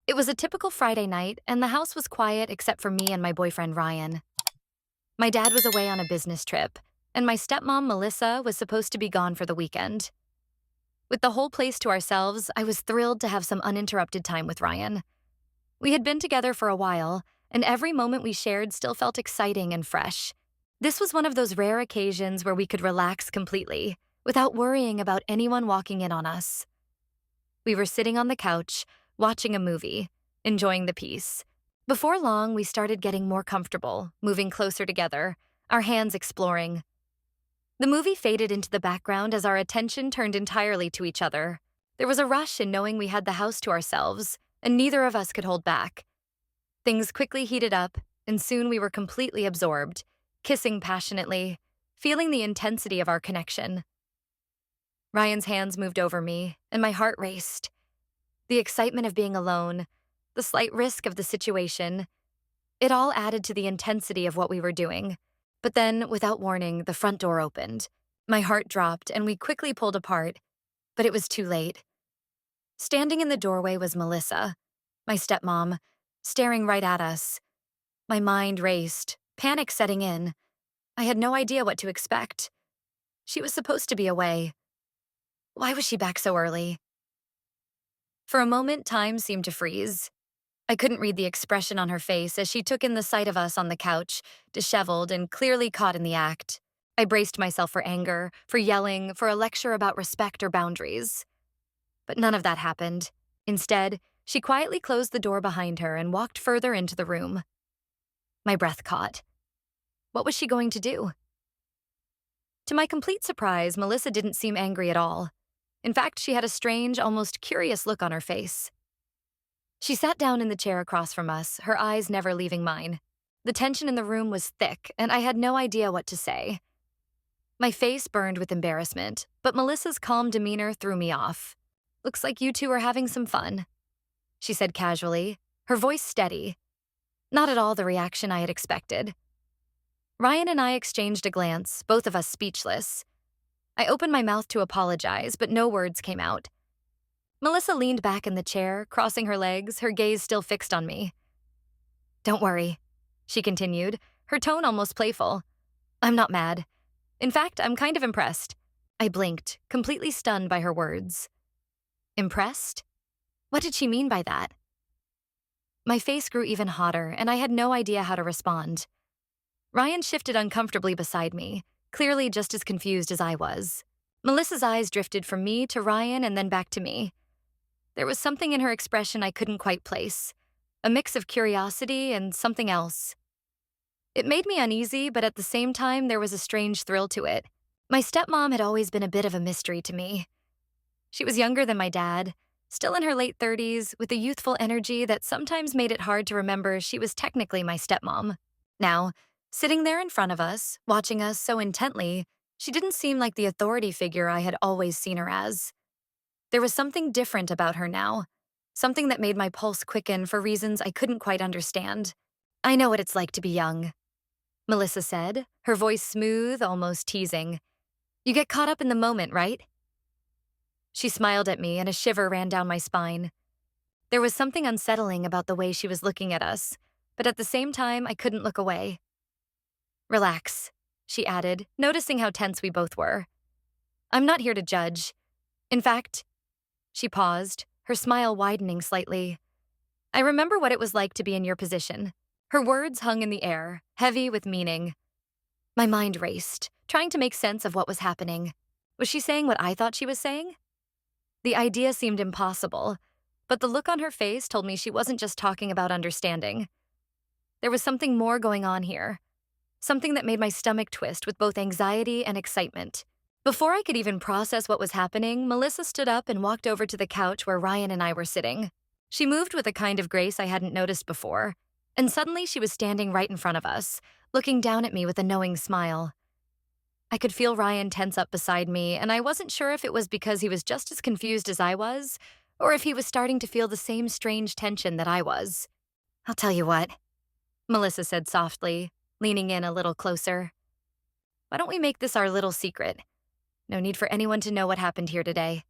It was a typical Friday night, and the house was quiet except for me and my boyfriend Ryan. My dad was away on a business trip, and my stepmom Melissa was supposed to be gone for the weekend. With the whole place to ourselves, I was thrilled to have some uninterrupted time with Ryan. We had been together for a while, and every moment we shared still felt exciting and fresh. This was one of those rare occasions where we could relax completely, without worrying about anyone walking in on us. We were sitting on the couch, watching a movie, enjoying the peace. Before long, we started getting more comfortable, moving closer together, our hands exploring. The movie faded into the background as our attention turned entirely to each other. There was a rush in knowing we had the house to ourselves, and neither of us could hold back. Things quickly heated up, and soon we were completely absorbed, kissing passionately, feeling the intensity of our connection. Ryan's hands moved over me, and my heart raced. The excitement of being alone, the slight risk of the situation, it all added to the intensity of what we were doing. But then, without warning, the front door opened. My heart dropped, and we quickly pulled apart, but it was too late. Standing in the doorway was Melissa, my stepmom, staring right at us. My mind raced, panic setting in. I had no idea what to expect. She was supposed to be away. Why was she back so early? For a moment, time seemed to freeze. I couldn't read the expression on her face as she took in the sight of us on the couch, disheveled and clearly caught in the act. I braced myself for anger, for yelling, for a lecture about respect or boundaries. But none of that happened. Instead, she quietly closed the door behind her and walked further into the room. My breath caught. What was she going to do? To my complete surprise, Melissa didn't seem angry at all. In fact, she had a strange, almost curious look on her face. She sat down in the chair across from us, her eyes never leaving mine. The tension in the room was thick, and I had no idea what to say. My face burned with embarrassment, but Melissa's calm demeanor threw me off. "Looks like you two are having some fun," she said casually, her voice steady. Not at all the reaction I had expected. Ryan and I exchanged a glance, both of us speechless. I opened my mouth to apologize, but no words came out. Melissa leaned back in the chair, crossing her legs, her gaze still fixed on me. "Don't worry," she continued, her tone almost playful. "I'm not mad. In fact, I'm kind of impressed." I blinked, completely stunned by her words. Impressed? What did she mean by that? My face grew even hotter, and I had no idea how to respond. Ryan shifted uncomfortably beside me, clearly just as confused as I was. Melissa's eyes drifted from me to Ryan and then back to me. There was something in her expression I couldn't quite place, a mix of curiosity and something else. It made me uneasy, but at the same time, there was a strange thrill to it. My stepmom had always been a bit of a mystery to me. She was younger than my dad, still in her late 30s, with a youthful energy that sometimes made it hard to remember she was technically my stepmom. Now, sitting there in front of us, watching us so intently, she didn't seem like the authority figure I had always seen her as. There was something different about her now, something that made my pulse quicken for reasons I couldn't quite understand. "I know what it's like to be young," Melissa said, her voice smooth, almost teasing. "You get caught up in the moment, right?" She smiled at me and a shiver ran down my spine. There was something unsettling about the way she was looking at us, but at the same time, I couldn't look away. "Relax," she added, noticing how tense we both were. "I'm not here to judge. In fact," she paused, her smile widening slightly. "I remember what it was like to be in your position." Her words hung in the air, heavy with meaning. My mind raced, trying to make sense of what was happening. Was she saying what I thought she was saying? The idea seemed impossible, but the look on her face told me she wasn't just talking about understanding. There was something more going on here, something that made my stomach twist with both anxiety and excitement. Before I could even process what was happening, Melissa stood up and walked over to the couch where Ryan and I were sitting. She moved with a kind of grace I hadn't noticed before, and suddenly she was standing right in front of us, looking down at me with a knowing smile. I could feel Ryan tense up beside me, and I wasn't sure if it was because he was just as confused as I was, or if he was starting to feel the same strange tension that I was. "I'll tell you what," Melissa said softly, leaning in a little closer. "Why don't we make this our little secret? No need for anyone to know what happened here today."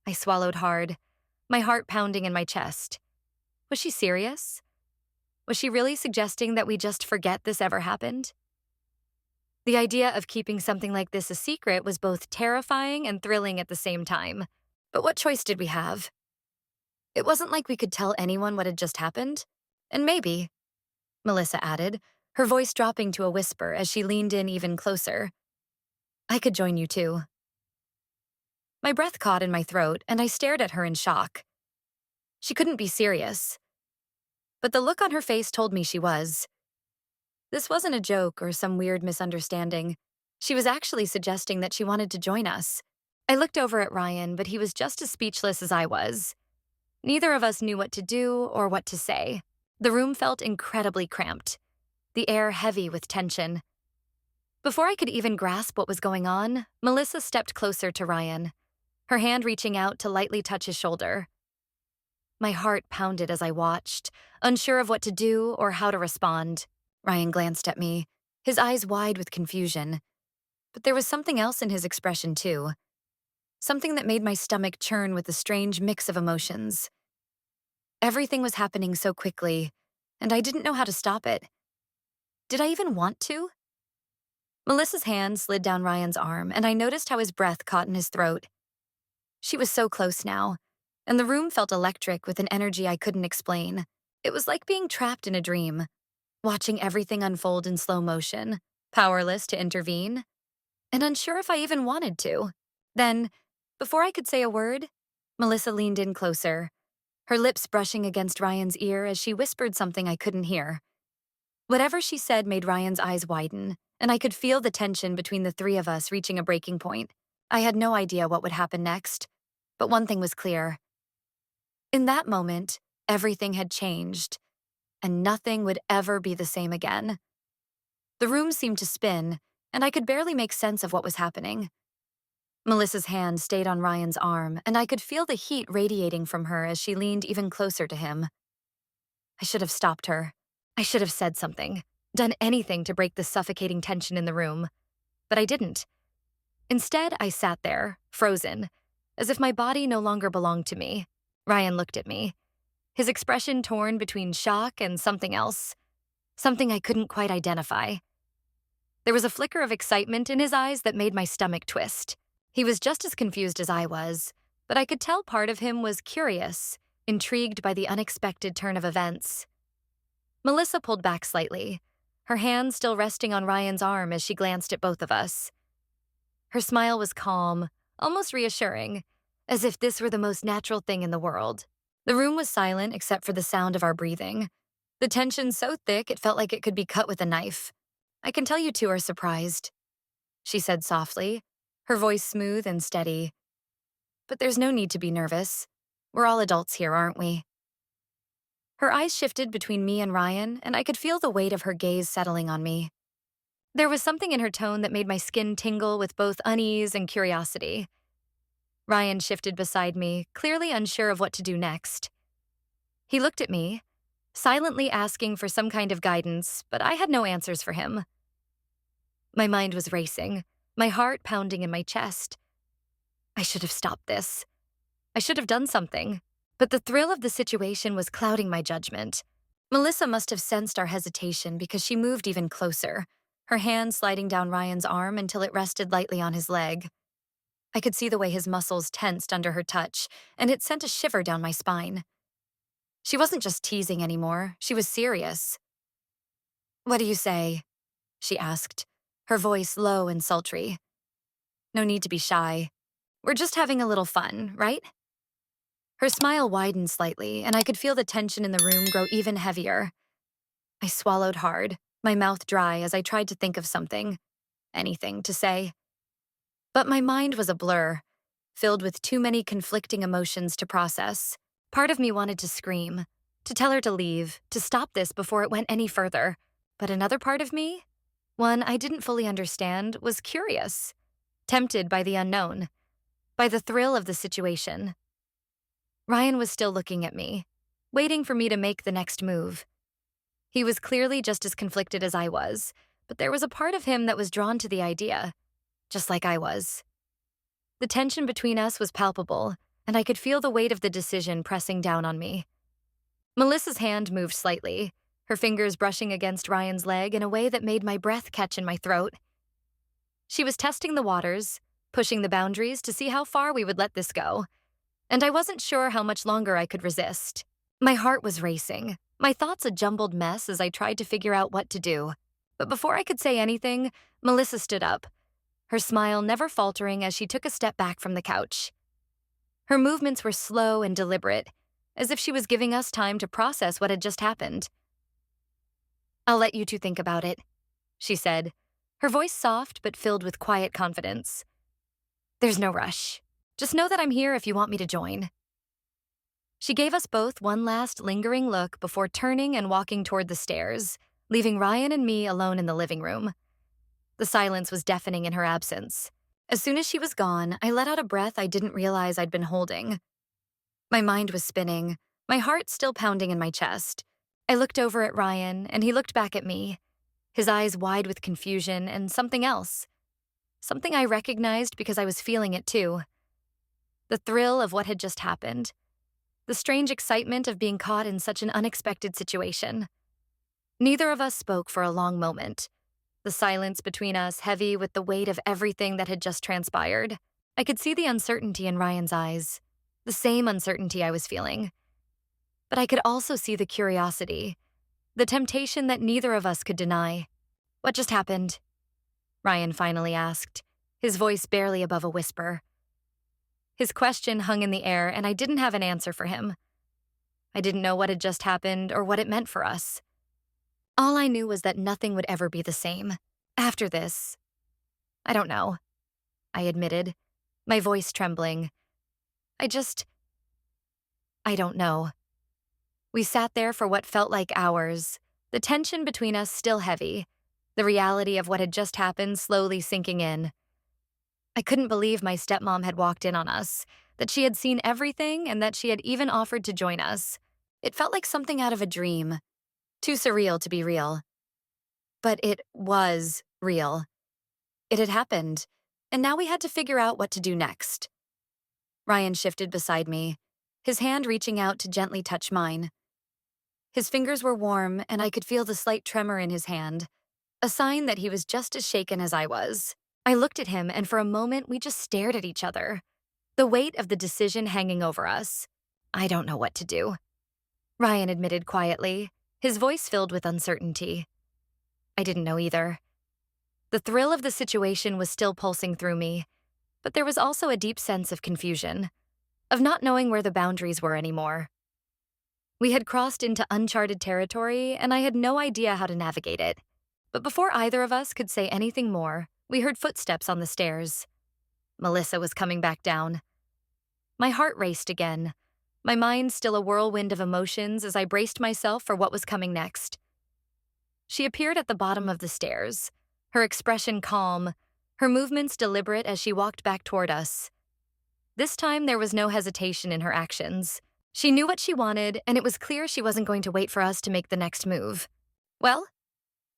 I swallowed hard, my heart pounding in my chest. Was she serious? Was she really suggesting that we just forget this ever happened? The idea of keeping something like this a secret was both terrifying and thrilling at the same time. But what choice did we have? It wasn't like we could tell anyone what had just happened. And maybe, Melissa added, her voice dropping to a whisper as she leaned in even closer, I could join you too. My breath caught in my throat, and I stared at her in shock. She couldn't be serious. But the look on her face told me she was. This wasn't a joke or some weird misunderstanding. She was actually suggesting that she wanted to join us. I looked over at Ryan, but he was just as speechless as I was. Neither of us knew what to do or what to say. The room felt incredibly cramped, the air heavy with tension. Before I could even grasp what was going on, Melissa stepped closer to Ryan, her hand reaching out to lightly touch his shoulder. My heart pounded as I watched, unsure of what to do or how to respond. Ryan glanced at me, his eyes wide with confusion. But there was something else in his expression, too. Something that made my stomach churn with a strange mix of emotions. Everything was happening so quickly, and I didn't know how to stop it. Did I even want to? Melissa's hand slid down Ryan's arm, and I noticed how his breath caught in his throat. She was so close now, and the room felt electric with an energy I couldn't explain. It was like being trapped in a dream, watching everything unfold in slow motion, powerless to intervene, and unsure if I even wanted to. Then, before I could say a word, Melissa leaned in closer, her lips brushing against Ryan's ear as she whispered something I couldn't hear. Whatever she said made Ryan's eyes widen, and I could feel the tension between the three of us reaching a breaking point. I had no idea what would happen next, but one thing was clear. In that moment, everything had changed, and nothing would ever be the same again. The room seemed to spin, and I could barely make sense of what was happening. Melissa's hand stayed on Ryan's arm, and I could feel the heat radiating from her as she leaned even closer to him. I should have stopped her. I should have said something, done anything to break the suffocating tension in the room. But I didn't. Instead, I sat there, frozen, as if my body no longer belonged to me. Ryan looked at me, his expression torn between shock and something else, something I couldn't quite identify. There was a flicker of excitement in his eyes that made my stomach twist. He was just as confused as I was, but I could tell part of him was curious, intrigued by the unexpected turn of events. Melissa pulled back slightly, her hand still resting on Ryan's arm as she glanced at both of us. Her smile was calm, almost reassuring, as if this were the most natural thing in the world. The room was silent except for the sound of our breathing, the tension so thick it felt like it could be cut with a knife. I can tell you two are surprised, she said softly, her voice smooth and steady. But there's no need to be nervous. We're all adults here, aren't we? Her eyes shifted between me and Ryan, and I could feel the weight of her gaze settling on me. There was something in her tone that made my skin tingle with both unease and curiosity. Ryan shifted beside me, clearly unsure of what to do next. He looked at me, silently asking for some kind of guidance, but I had no answers for him. My mind was racing, my heart pounding in my chest. I should have stopped this. I should have done something. But the thrill of the situation was clouding my judgment. Melissa must have sensed our hesitation because she moved even closer, her hand sliding down Ryan's arm until it rested lightly on his leg. I could see the way his muscles tensed under her touch, and it sent a shiver down my spine. She wasn't just teasing anymore, she was serious. "What do you say?" she asked, her voice low and sultry. "No need to be shy. We're just having a little fun, right?" Her smile widened slightly, and I could feel the tension in the room grow even heavier. I swallowed hard, my mouth dry as I tried to think of something, anything to say. But my mind was a blur, filled with too many conflicting emotions to process. Part of me wanted to scream, to tell her to leave, to stop this before it went any further. But another part of me, one I didn't fully understand, was curious, tempted by the unknown, by the thrill of the situation. Ryan was still looking at me, waiting for me to make the next move. He was clearly just as conflicted as I was, but there was a part of him that was drawn to the idea, just like I was. The tension between us was palpable, and I could feel the weight of the decision pressing down on me. Melissa's hand moved slightly, her fingers brushing against Ryan's leg in a way that made my breath catch in my throat. She was testing the waters, pushing the boundaries to see how far we would let this go, and I wasn't sure how much longer I could resist. My heart was racing, my thoughts a jumbled mess as I tried to figure out what to do. But before I could say anything, Melissa stood up, her smile never faltering as she took a step back from the couch. Her movements were slow and deliberate, as if she was giving us time to process what had just happened. "I'll let you two think about it," she said, her voice soft but filled with quiet confidence. "There's no rush. Just know that I'm here if you want me to join." She gave us both one last lingering look before turning and walking toward the stairs, leaving Ryan and me alone in the living room. The silence was deafening in her absence. As soon as she was gone, I let out a breath I didn't realize I'd been holding. My mind was spinning, my heart still pounding in my chest. I looked over at Ryan, and he looked back at me, his eyes wide with confusion and something else. Something I recognized because I was feeling it too. The thrill of what had just happened. The strange excitement of being caught in such an unexpected situation. Neither of us spoke for a long moment, the silence between us heavy with the weight of everything that had just transpired. I could see the uncertainty in Ryan's eyes, the same uncertainty I was feeling. But I could also see the curiosity, the temptation that neither of us could deny. "What just happened?" Ryan finally asked, his voice barely above a whisper. His question hung in the air, and I didn't have an answer for him. I didn't know what had just happened or what it meant for us. All I knew was that nothing would ever be the same. After this, I don't know, I admitted, my voice trembling. I don't know. We sat there for what felt like hours, the tension between us still heavy, the reality of what had just happened slowly sinking in. I couldn't believe my stepmom had walked in on us, that she had seen everything and that she had even offered to join us. It felt like something out of a dream, too surreal to be real. But it was real. It had happened, and now we had to figure out what to do next. Ryan shifted beside me, his hand reaching out to gently touch mine. His fingers were warm, and I could feel the slight tremor in his hand, a sign that he was just as shaken as I was. I looked at him, and for a moment we just stared at each other, the weight of the decision hanging over us. "I don't know what to do," Ryan admitted quietly, his voice filled with uncertainty. I didn't know either. The thrill of the situation was still pulsing through me, but there was also a deep sense of confusion, of not knowing where the boundaries were anymore. We had crossed into uncharted territory, and I had no idea how to navigate it. But before either of us could say anything more, we heard footsteps on the stairs. Melissa was coming back down. My heart raced again, my mind still a whirlwind of emotions as I braced myself for what was coming next. She appeared at the bottom of the stairs, her expression calm, her movements deliberate as she walked back toward us. This time there was no hesitation in her actions. She knew what she wanted, and it was clear she wasn't going to wait for us to make the next move. "Well?"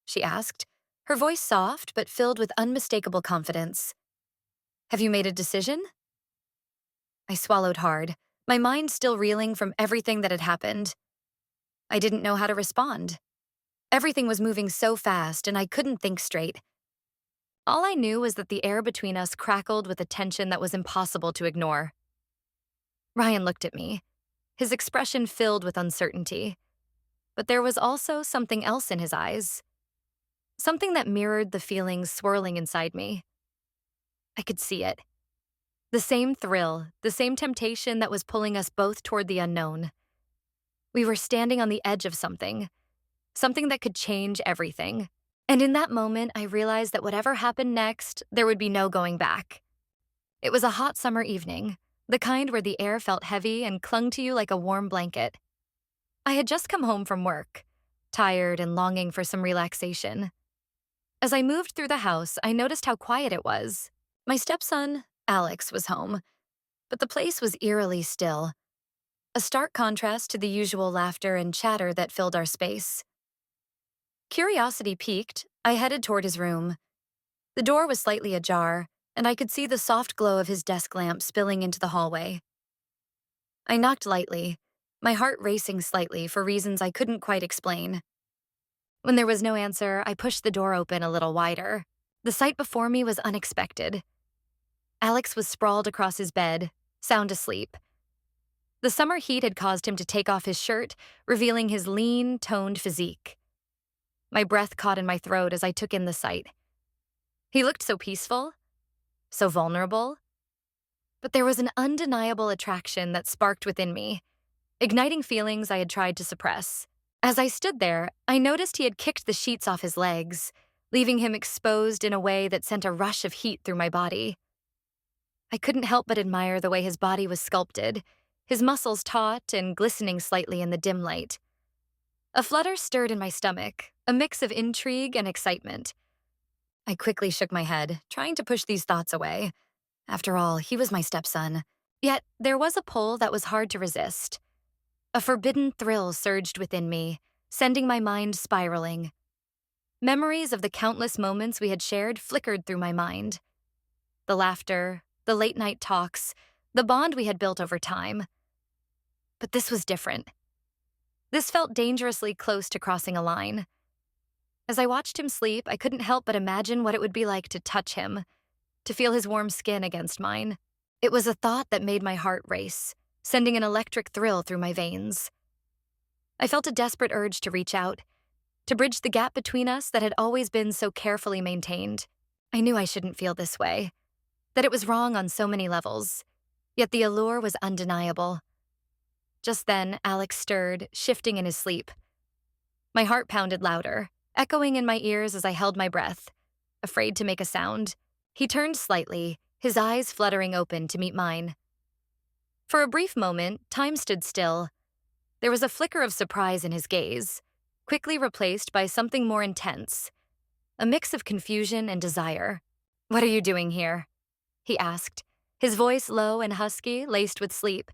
she asked, her voice soft but filled with unmistakable confidence. "Have you made a decision?" I swallowed hard, my mind still reeling from everything that had happened. I didn't know how to respond. Everything was moving so fast, and I couldn't think straight. All I knew was that the air between us crackled with a tension that was impossible to ignore. Ryan looked at me, his expression filled with uncertainty. But there was also something else in his eyes. Something that mirrored the feelings swirling inside me. I could see it. The same thrill, the same temptation that was pulling us both toward the unknown. We were standing on the edge of something that could change everything. And in that moment, I realized that whatever happened next, there would be no going back. It was a hot summer evening, the kind where the air felt heavy and clung to you like a warm blanket. I had just come home from work, tired and longing for some relaxation. As I moved through the house, I noticed how quiet it was. My stepson, Alex, was home, but the place was eerily still, a stark contrast to the usual laughter and chatter that filled our space. Curiosity piqued, I headed toward his room. The door was slightly ajar, and I could see the soft glow of his desk lamp spilling into the hallway. I knocked lightly, my heart racing slightly for reasons I couldn't quite explain. When there was no answer, I pushed the door open a little wider. The sight before me was unexpected. Alex was sprawled across his bed, sound asleep. The summer heat had caused him to take off his shirt, revealing his lean, toned physique. My breath caught in my throat as I took in the sight. He looked so peaceful, so vulnerable, but there was an undeniable attraction that sparked within me, igniting feelings I had tried to suppress. As I stood there, I noticed he had kicked the sheets off his legs, leaving him exposed in a way that sent a rush of heat through my body. I couldn't help but admire the way his body was sculpted, his muscles taut and glistening slightly in the dim light. A flutter stirred in my stomach, a mix of intrigue and excitement. I quickly shook my head, trying to push these thoughts away. After all, he was my stepson. Yet there was a pull that was hard to resist. A forbidden thrill surged within me, sending my mind spiraling. Memories of the countless moments we had shared flickered through my mind. The laughter, the late-night talks, the bond we had built over time. But this was different. This felt dangerously close to crossing a line. As I watched him sleep, I couldn't help but imagine what it would be like to touch him, to feel his warm skin against mine. It was a thought that made my heart race, sending an electric thrill through my veins. I felt a desperate urge to reach out, to bridge the gap between us that had always been so carefully maintained. I knew I shouldn't feel this way, that it was wrong on so many levels, yet the allure was undeniable. Just then, Alex stirred, shifting in his sleep. My heart pounded louder, echoing in my ears as I held my breath, afraid to make a sound. He turned slightly, his eyes fluttering open to meet mine. For a brief moment, time stood still. There was a flicker of surprise in his gaze, quickly replaced by something more intense, a mix of confusion and desire. "What are you doing here?" he asked, his voice low and husky, laced with sleep.